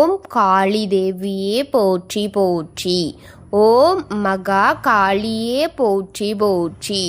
ஓம் காளி தேவியே போற்றி போற்றி. ஓம் மகா காளியே போற்றி போற்றி.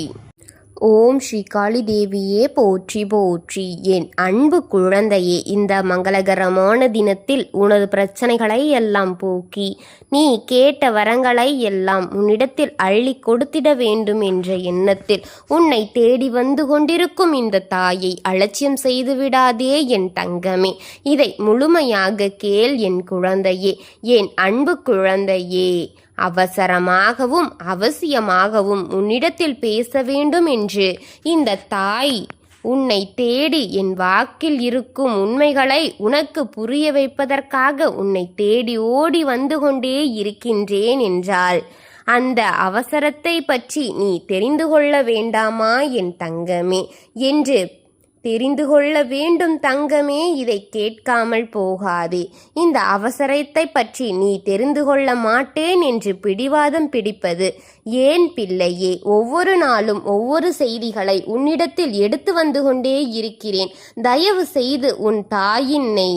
ஓம் ஸ்ரீ காளி தேவியே போற்றி போற்றி. என் அன்பு குழந்தையே, இந்த மங்களகரமான தினத்தில் உனது பிரச்சனைகளை எல்லாம் போக்கி நீ கேட்ட வரங்களை எல்லாம் உன்னிடத்தில் அள்ளி கொடுத்திட வேண்டும் என்ற எண்ணத்தில் உன்னை தேடி வந்து கொண்டிருக்கும் இந்த தாயை அலட்சியம் செய்து விடாதே என் தங்கமே. இதை முழுமையாக கேள் என் குழந்தையே, என் அன்பு குழந்தையே. அவசரமாகவும் அவசியமாகவும் உன்னிடத்தில் பேச வேண்டும் என்று இந்த தாய் உன்னை தேடி என் வாக்கில் இருக்கும் உண்மைகளை உனக்கு புரிய வைப்பதற்காக உன்னை தேடி ஓடி வந்து கொண்டே இருக்கின்றேன் என்றால் அந்த அவசரத்தை பற்றி நீ தெரிந்து கொள்ள வேண்டாமா என் தங்கமே என்று தெரிந்து கொள்ள வேண்டும் தங்கமே. இதை கேட்காமல் போகாதே. இந்த அவசரத்தை பற்றி நீ தெரிந்து கொள்ள மாட்டேன் என்று பிடிவாதம் பிடிப்பது ஏன் பிள்ளையே? ஒவ்வொரு நாளும் ஒவ்வொரு செய்திகளை உன்னிடத்தில் எடுத்து வந்து கொண்டே இருக்கிறேன். தயவு செய்து உன் தாயினை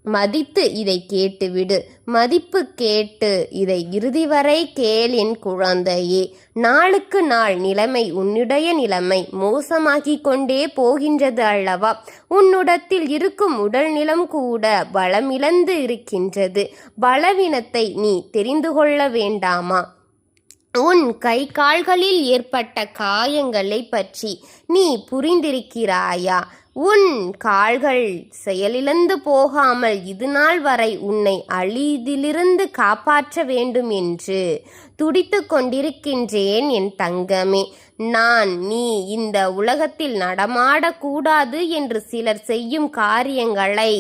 மதித்து இதை கேட்டுவிடு. மதிப்பு கேட்டு இதை இறுதி வரை கேள் என் குழந்தையே. நாளுக்கு நாள் நிலைமை உன்னுடைய நிலைமை மோசமாகி கொண்டே போகின்றது அல்லவா? உன்னுடத்தில் இருக்கும் உடல் நிலம் கூட பலமிழந்து இருக்கின்றது. பலவீனத்தை நீ தெரிந்து கொள்ள வேண்டாமா? உன் கை கால்களில் ஏற்பட்ட காயங்களை பற்றி நீ புரிந்திருக்கிறாயா? உன் கால்கள் செயலிழந்து போகாமல் இதுநாள் வரை உன்னை அழிதிலிருந்து காப்பாற்ற வேண்டும் என்று துடித்து கொண்டிருக்கின்றேன் என் தங்கமே. நீ இந்த உலகத்தில் நடமாடக்கூடாது என்று சிலர் செய்யும் காரியங்களை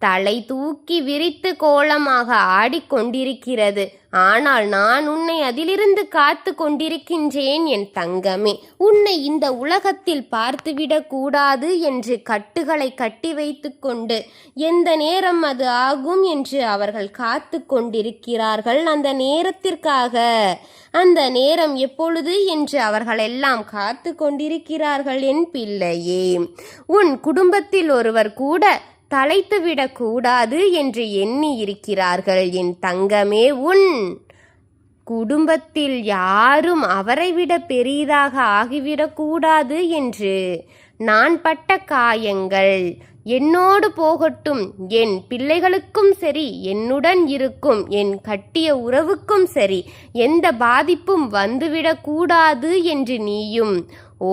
தலை தூக்கி விரித்து கோலமாக ஆடிக்கொண்டிருக்கிறது. ஆனால் நான் உன்னை அதிலிருந்து காத்து கொண்டிருக்கின்றேன் என் தங்கமே. உன்னை இந்த உலகத்தில் பார்த்துவிடக் கூடாது என்று கட்டுகளை கட்டி வைத்து கொண்டு எந்த நேரம் அது ஆகும் என்று அவர்கள் காத்து கொண்டிருக்கிறார்கள். அந்த நேரத்திற்காக அந்த நேரம் எப்பொழுது என்று அவர்கள் எல்லாம் காத்து கொண்டிருக்கிறார்கள் என் பிள்ளையே. உன் குடும்பத்தில் ஒருவர் கூட தலைத்துவிடக் கூடாது என்று எண்ணி இருக்கிறார்கள் என் தங்கமே. உன் குடும்பத்தில் யாரும் அவரை விட பெரிதாக ஆகிவிடக்கூடாது என்று நான் பட்ட காயங்கள் என்னோடு போகட்டும். என் பிள்ளைகளுக்கும் சரி, என்னுடன் இருக்கும் என் கட்டிய உறவுக்கும் சரி, எந்த பாதிப்பும் வந்துவிடக்கூடாது என்று நீயும்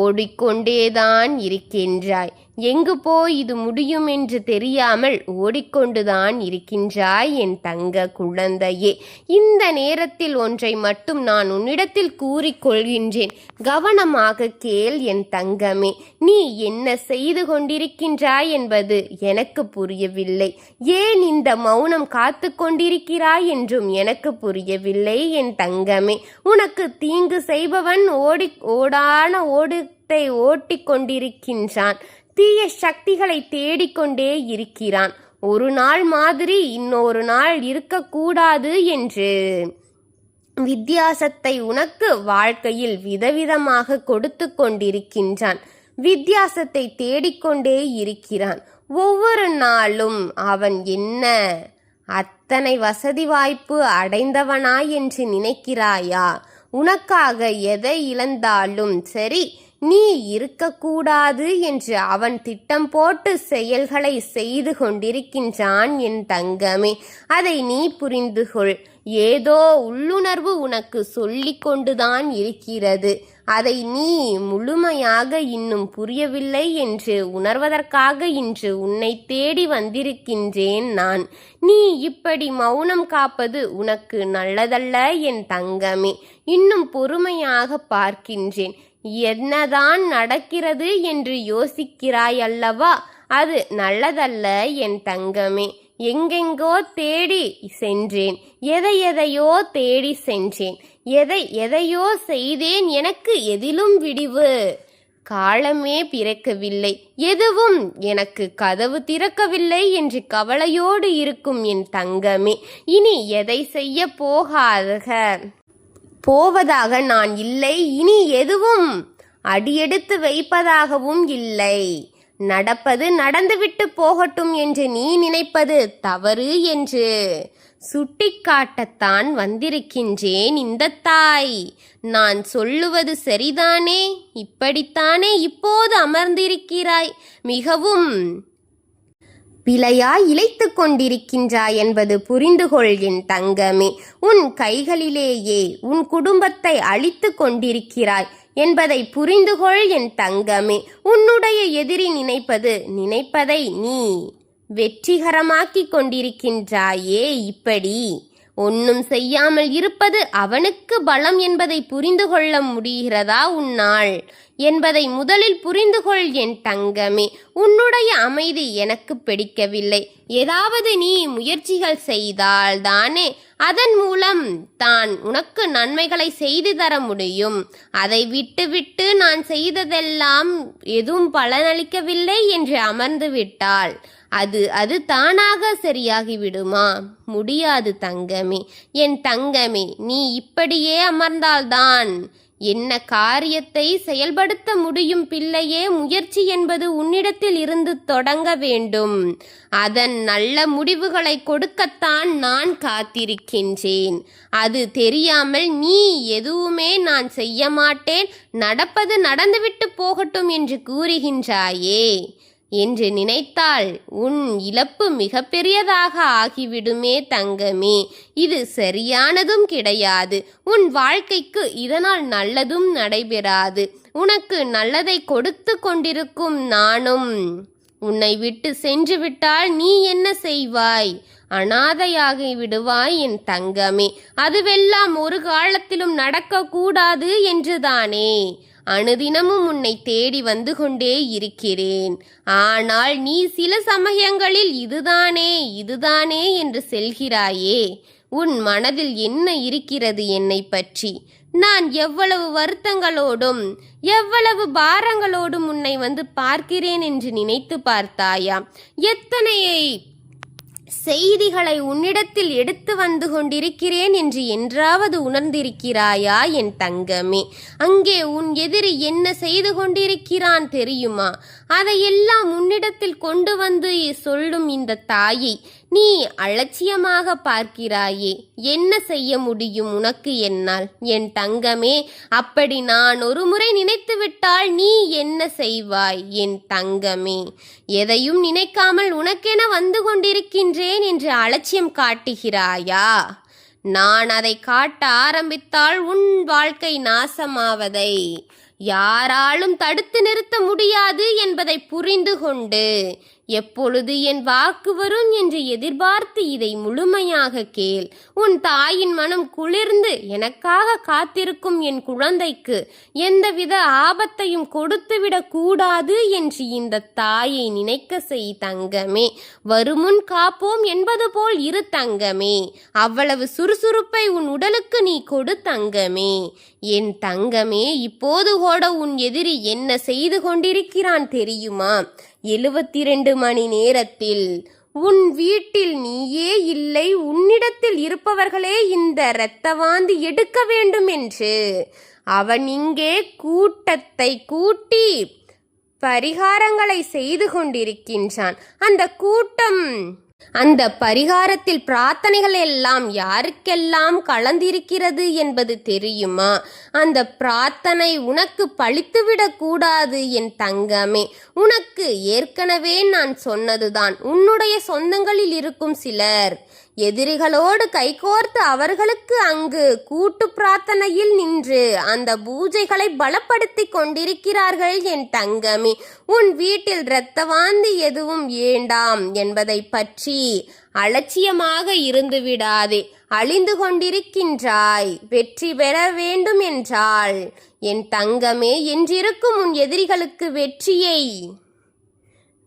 ஓடிக்கொண்டேதான் இருக்கின்றாய். எங்கு போய் இது முடியும் என்று தெரியாமல் ஓடிக்கொண்டுதான் இருக்கின்றாய் என் தங்க குழந்தையே. இந்த நேரத்தில் ஒன்றை மட்டும் நான் உன்னிடத்தில் கூறிக்கொள்கின்றேன். கவனமாக கேள் என் தங்கமே. நீ என்ன செய்து கொண்டிருக்கின்றாய் என்பது எனக்கு புரியவில்லை. ஏன் இந்த மௌனம் காத்து கொண்டிருக்கிறாய் என்றும் எனக்கு புரியவில்லை என் தங்கமே. உனக்கு தீங்கு செய்பவன் ஓடான ஓட்டத்தை ஓட்டிக் கொண்டிருக்கின்றான். தீய சக்திகளை தேடிக்கொண்டே இருக்கிறான். ஒரு நாள் மாதிரி இன்னொரு நாள் இருக்கக்கூடாது என்று வித்தியாசத்தை உனக்கு வாழ்க்கையில் விதவிதமாக கொடுத்து கொண்டிருக்கின்றான். வித்தியாசத்தை தேடிக்கொண்டே இருக்கிறான். ஒவ்வொரு நாளும் அவன் என்ன அத்தனை வசதி வாய்ப்பு அடைந்தவனாய் என்று நினைக்கிறாயா? உனக்காக எதை இழந்தாலும் சரி, நீ இருக்கக்கூடாது என்று அவன் திட்டம் போட்டு செயல்களை செய்து கொண்டிருக்கின்றான் என் தங்கமே. அதை நீ புரிந்து கொள். ஏதோ உள்ளுணர்வு உனக்கு சொல்லிக் கொண்டுதான் இருக்கிறது. அதை நீ முழுமையாக இன்னும் புரியவில்லை என்று உணர்வதற்காக இன்று உன்னை தேடி வந்திருக்கின்றேன் நான். நீ இப்படி மௌனம் காப்பது உனக்கு நல்லதல்ல என் தங்கமே. இன்னும் பொறுமையாக பார்க்கின்றேன். என்னதான் நடக்கிறது என்று யோசிக்கிறாய் அல்லவா? அது நல்லதல்ல என் தங்கமே. எங்கெங்கோ தேடி சென்றேன், எதையோ தேடி சென்றேன், எதையோ செய்தேன். எனக்கு எதிலும் விடிவு காலமே பிறக்கவில்லை, எதுவும் எனக்கு கதவு திறக்கவில்லை என்று கவலையோடு இருக்கும் என் தங்கமே. இனி எதை செய்ய போவதாக நான் இல்லை. இனி எதுவும் அடியெடுத்து வைப்பதாகவும் இல்லை. நடப்பது நடந்துவிட்டு போகட்டும் என்று நீ நினைப்பது தவறு என்று சுட்டிக்காட்டத்தான் வந்திருக்கின்றேன் இந்த தாய். நான் சொல்லுவது சரிதானே? இப்படித்தானே இப்போது அமர்ந்திருக்கிறாய்? மிகவும் பிழையாய் இழைத்து கொண்டிருக்கின்றாய் என்பது புரிந்துகொள் என் தங்கமே. உன் கைகளிலேயே உன் குடும்பத்தை அழித்து கொண்டிருக்கிறாய் என்பதை புரிந்துகொள் என் தங்கமே. உன்னுடைய எதிரி நினைப்பதை நீ வெற்றிகரமாக்கிக் கொண்டிருக்கின்றாயே. இப்படி ஒன்னும் செய்யாமல் இருப்பது அவனுக்கு பலம் என்பதை புரிந்து கொள்ள முடிகிறதா உன்னால் என்பதை முதலில் புரிந்துகொள் என் தங்கமே. உன்னுடைய அமைதி எனக்கு பிடிக்கவில்லை. ஏதாவது நீ முயற்சிகள் செய்தால் தானே அதன் மூலம் தான் உனக்கு நன்மைகளை செய்து தர முடியும். அதை விட்டு நான் செய்ததெல்லாம் எதுவும் பலனளிக்கவில்லை என்று அமர்ந்து விட்டால் அது தானாக சரியாகிவிடுமா? முடியாது தங்கமே. என் தங்கமே, நீ இப்படியே அமர்ந்தால்தான் என்ன காரியத்தை செயல்படுத்த முடியும் பிள்ளையே? முயற்சி என்பது உன்னிடத்தில் இருந்து தொடங்க வேண்டும். அதன் நல்ல முடிவுகளை கொடுக்கத்தான் நான் காத்திருக்கின்றேன். அது தெரியாமல் நீ எதுவுமே நான் செய்ய மாட்டேன், நடப்பது நடந்துவிட்டு போகட்டும் என்று கூறுகின்றாயே என்று நினைத்தால் உன் இழப்பு மிக பெரியதாக ஆகிவிடுமே தங்கமே. இது சரியானதும் கிடையாது. உன் வாழ்க்கைக்கு இதனால் நல்லதும் நடைபெறாது. உனக்கு நல்லதை கொடுத்து கொண்டிருக்கும் நானும் உன்னை விட்டு சென்று விட்டால் நீ என்ன செய்வாய்? அனாதையாகி விடுவாய் என் தங்கமே. அதுவெல்லாம் ஒரு காலத்திலும் நடக்கக்கூடாது என்றுதானே அனுதினமும் உன்னை தேடி வந்து கொண்டே இருக்கிறேன். ஆனால் நீ சில சமயங்களில் இதுதானே என்று செல்கிறாயே. உன் மனதில் என்ன இருக்கிறது என்னை பற்றி? நான் எவ்வளவு வருத்தங்களோடும் எவ்வளவு பாரங்களோடும் உன்னை வந்து பார்க்கிறேன் என்று நினைத்து பார்த்தாயா? எத்தனை செய்திகளை உன்னிடத்தில் எடுத்து வந்து கொண்டிருக்கிறேன் என்று என்றாவது உணர்ந்திருக்கிறாயா என் தங்கமே? அங்கே உன் எதிரி என்ன செய்து கொண்டிருக்கிறான் தெரியுமா? அதையெல்லாம் உன்னிடத்தில் கொண்டு வந்து சொல்லும் இந்த தாயை நீ அலட்சியமாக பார்க்கிறாயே. என்ன செய்ய முடியும் உனக்கு என்னால்? என் தங்கமே, அப்படி நான் ஒரு முறை நினைத்து விட்டால் நீ என்ன செய்வாய் என் தங்கமே? எதையும் நினைக்காமல் உனக்கென வந்து கொண்டிருக்கின்றேன் என்று அலட்சியம் காட்டுகிறாயா? நான் அதை காட்ட ஆரம்பித்தால் உன் வாழ்க்கை நாசமாவதை யாராலும் தடுத்து நிறுத்த முடியாது என்பதை புரிந்து கொண்டு எப்பொழுது என் வாக்கு வரும் என்று எதிர்பார்த்து இதை முழுமையாக கேள். உன் தாயின் மனம் குளிர்ந்து எனக்காக காத்திருக்கும் என் குழந்தைக்கு எந்தவித ஆபத்தையும் கொடுத்துவிடக் கூடாது என்று இந்த தாயை நினைக்க செய் தங்கமே. வருமுன் காப்போம் என்பது போல் இரு தங்கமே. அவ்வளவு சுறுசுறுப்பை உன் உடலுக்கு நீ கொடு தங்கமே. என் தங்கமே, இப்போது கூட உன் எதிரி என்ன செய்து கொண்டிருக்கிறான் தெரியுமா? 72 மணி நேரத்தில் உன் வீட்டில் நீயே இல்லை, உன்னிடத்தில் இருப்பவர்களே இந்த இரத்த வாந்தி எடுக்க வேண்டும் என்று அவன் இங்கே கூட்டத்தை கூட்டி பரிகாரங்களை செய்து கொண்டிருக்கின்றான். அந்த பரிகாரத்தில் பிரார்த்தனைகள் எல்லாம் யாருக்கெல்லாம் கலந்திருக்கிறது என்பது தெரியுமா? அந்த பிரார்த்தனை உனக்கு பழித்துவிடக் கூடாது என் தங்கமே. உனக்கு ஏற்கனவே நான் சொன்னதுதான். உன்னுடைய சொந்தங்களில் இருக்கும் சிலர் எதிரிகளோடு கைகோர்த்து அவர்களுக்கு அங்கு கூட்டு பிரார்த்தனையில் நின்று அந்த பூஜைகளை பலப்படுத்தி கொண்டிருக்கிறார்கள் என் தங்கமே. உன் வீட்டில் இரத்த வாந்தி எதுவும் வேண்டாம் என்பதை பற்றி அலட்சியமாக இருந்து விடாதே. அழிந்து கொண்டிருக்கின்றாய். வெற்றி பெற வேண்டும் என்றால் என் தங்கமே, என்றிருக்கும் உன் எதிரிகளுக்கு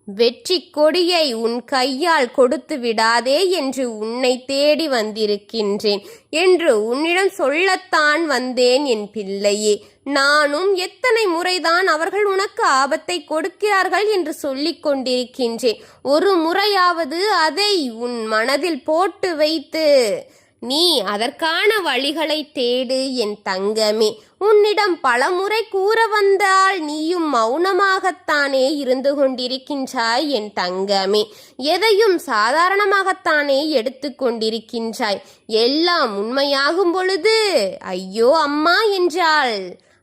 வெற்றி கொடியை உன் கையால் கொடுத்து விடாதே என்று உன்னை தேடி வந்திருக்கின்றேன் என்று உன்னிடம் சொல்லத்தான் வந்தேன் என் பிள்ளையே. நானும் எத்தனை முறைதான் அவர்கள் உனக்கு ஆபத்தை கொடுக்கிறார்கள் என்று சொல்லிக் கொண்டிருக்கின்றேன். ஒரு முறையாவது அதை உன் மனதில் போட்டு வைத்து நீ அதற்கான வழிகளை தேடு என் தங்கமே. உன்னிடம் பலமுறை கூற வந்தால் நீயும் மௌனமாகத்தானே இருந்து கொண்டிருக்கின்றாய் என் தங்கமே. எதையும் சாதாரணமாகத்தானே எடுத்து கொண்டிருக்கின்றாய். எல்லாம் உண்மையாகும் பொழுது ஐயோ அம்மா என்றால்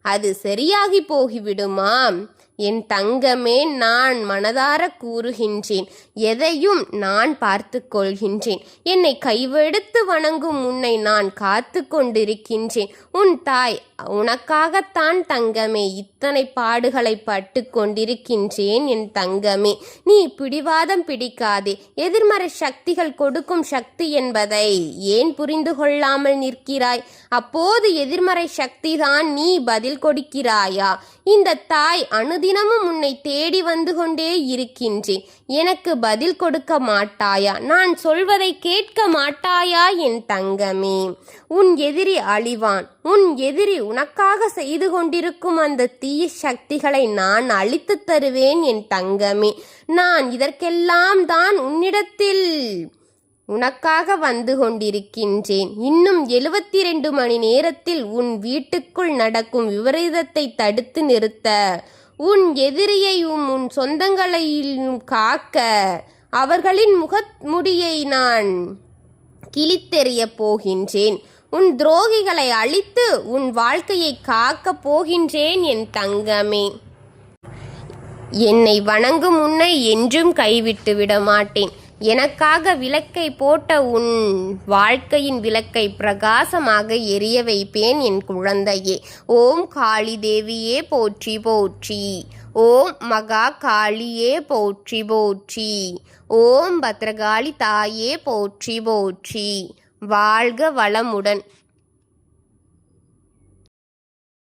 அது சரியாகி போகிவிடுமாம். என் தங்கமே, நான் மனதார கூறுகின்றேன், எதையும் நான் பார்த்து கொள்கின்றேன். என்னை கைவெடுத்து வணங்கும் உன்னை நான் காத்து கொண்டிருக்கின்றேன். உன் தாய் உனக்காகத்தான் தங்கமே இத்தனை பாடுகளை பட்டு கொண்டிருக்கின்றேன் என் தங்கமே. நீ பிடிவாதம் பிடிக்காதே. எதிர்மறை சக்திகள் கொடுக்கும் சக்தி என்பதை ஏன் புரிந்து கொள்ளாமல் நிற்கிறாய்? அப்போது எதிர்மறை சக்திதான் நீ பதில் கொடுக்கிறாயா? இந்த தாய் அனுதினமும் உன்னை தேடி வந்து கொண்டே இருக்கின்றேன். எனக்கு பதில் கொடுக்க மாட்டாயா? நான் சொல்வதை கேட்க மாட்டாயா என் தங்கமே? உன் எதிரி அழிவான். உன் எதிரி உனக்காக செய்து கொண்டிருக்கும் அந்த தீய சக்திகளை நான் அழித்து தருவேன் என் தங்கமே. நான் இதற்கெல்லாம் தான் உன்னிடத்தில் உனக்காக வந்து கொண்டிருக்கின்றேன். இன்னும் 72 மணி நேரத்தில் உன் வீட்டுக்குள் நடக்கும் விபரீதத்தை தடுத்து நிறுத்த, உன் எதிரியையும் உன் சொந்தங்களையும் காக்க, அவர்களின் முகமுடியை நான் கிழித்தெறிய போகின்றேன். உன் துரோகிகளை அழித்து உன் வாழ்க்கையை காக்கப் போகின்றேன் என் தங்கமே. என்னை வணங்கும் உன்னை என்றும் கைவிட்டு விட மாட்டேன். எனக்காக விளக்கை போட்ட உன் வாழ்க்கையின் விளக்கை பிரகாசமாக எரிய வைப்பேன் என் குழந்தையே. ஓம் காளி தேவியே போற்றி போற்றி. ஓம் மகா காளியே போற்றி போற்றி. ஓம் பத்ரகாளி தாயே போற்றி போற்றி. வாழ்க வளமுடன்.